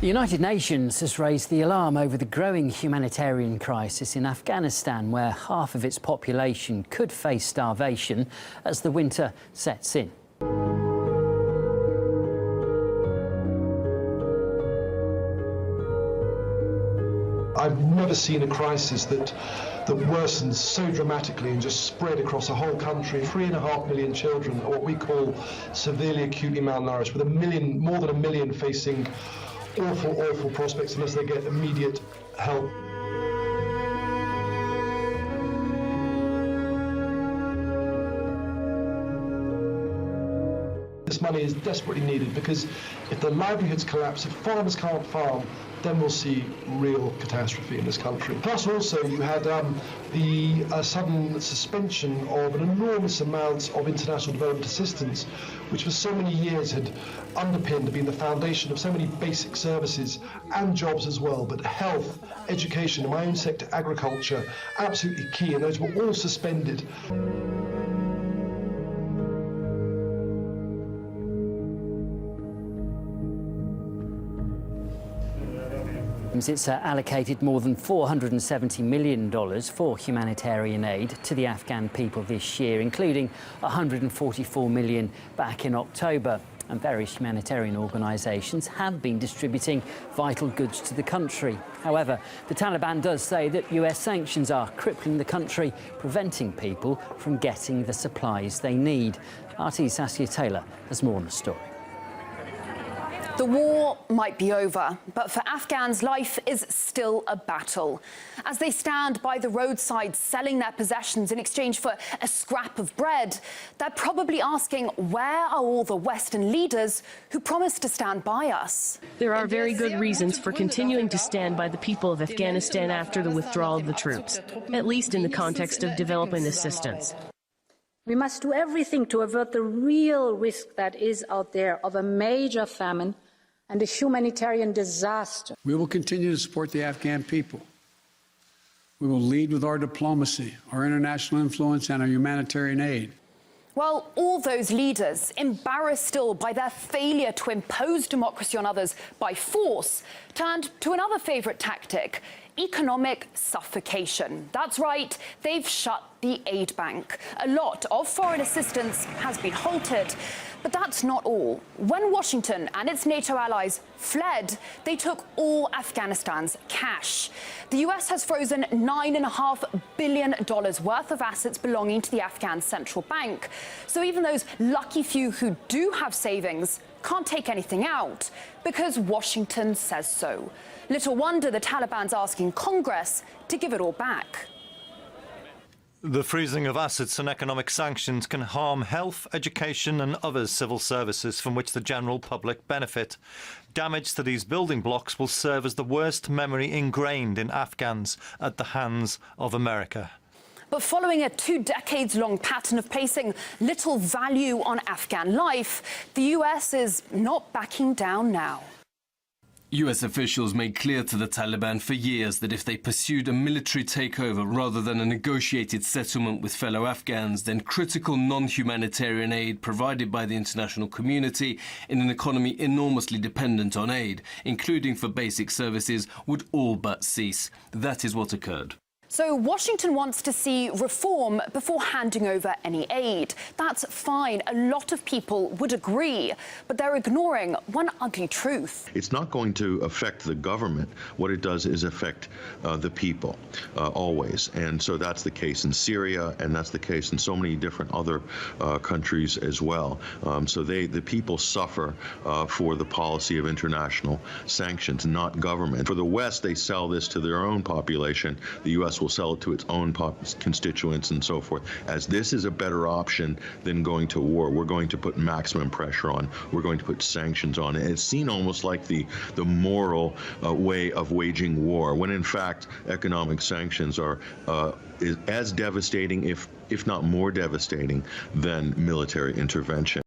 The United Nations has raised the alarm over the growing humanitarian crisis in Afghanistan, where half of its population could face starvation as the winter sets in. I've never seen a crisis that worsens so dramatically and just spread across a whole country. 3.5 million children are what we call severely acutely malnourished, with more than a million facing awful prospects unless they get immediate help. This money is desperately needed because if the livelihoods collapse, if farmers can't farm, then we'll see real catastrophe in this country. Plus also you had the sudden suspension of an enormous amount of international development assistance, which for so many years had underpinned, been the foundation of so many basic services and jobs as well. But health, education, in my own sector, agriculture, absolutely key, and those were all suspended. It's allocated more than $470 million for humanitarian aid to the Afghan people this year, including $144 million back in October. And various humanitarian organisations have been distributing vital goods to the country. However, the Taliban does say that US sanctions are crippling the country, preventing people from getting the supplies they need. RT's Saskia Taylor has more on the story. The war might be over, but for Afghans, life is still a battle. As they stand by the roadside selling their possessions in exchange for a scrap of bread, they're probably asking, where are all the Western leaders who promised to stand by us? There are very good reasons for continuing to stand by the people of Afghanistan after the withdrawal of the troops, at least in the context of development assistance. We must do everything to avert the real risk that is out there of a major famine and a humanitarian disaster. We will continue to support the Afghan people. We will lead with our diplomacy, our international influence, and our humanitarian aid. Well, all those leaders, embarrassed still by their failure to impose democracy on others by force, turned to another favourite tactic: economic suffocation. That's right, they've shut the aid bank. A lot of foreign assistance has been halted. But that's not all. When Washington and its NATO allies fled, they took all Afghanistan's cash. The US has frozen $9.5 billion worth of assets belonging to the Afghan central bank. So even those lucky few who do have savings can't take anything out because Washington says so. Little wonder the Taliban's asking Congress to give it all back. The freezing of assets and economic sanctions can harm health, education and other civil services from which the general public benefit. Damage to these building blocks will serve as the worst memory ingrained in Afghans at the hands of America. But following a 2 decades-long pattern of placing little value on Afghan life, the US is not backing down now. US officials made clear to the Taliban for years that if they pursued a military takeover rather than a negotiated settlement with fellow Afghans, then critical non-humanitarian aid provided by the international community in an economy enormously dependent on aid, including for basic services, would all but cease. That is what occurred. So Washington wants to see reform before handing over any aid. That's fine. A lot of people would agree, but they're ignoring one ugly truth. It's not going to affect the government. What it does is affect the people, always. And so that's the case in Syria, and that's the case in so many different other countries as well. So the people suffer for the policy of international sanctions, not government. For the West, they sell this to their own population. The U.S. will sell it to its own constituents and so forth. As this is a better option than going to war, we're going to put maximum pressure on. We're going to put sanctions on. And it's seen almost like the moral way of waging war, when in fact economic sanctions are as devastating, if not more devastating, than military intervention.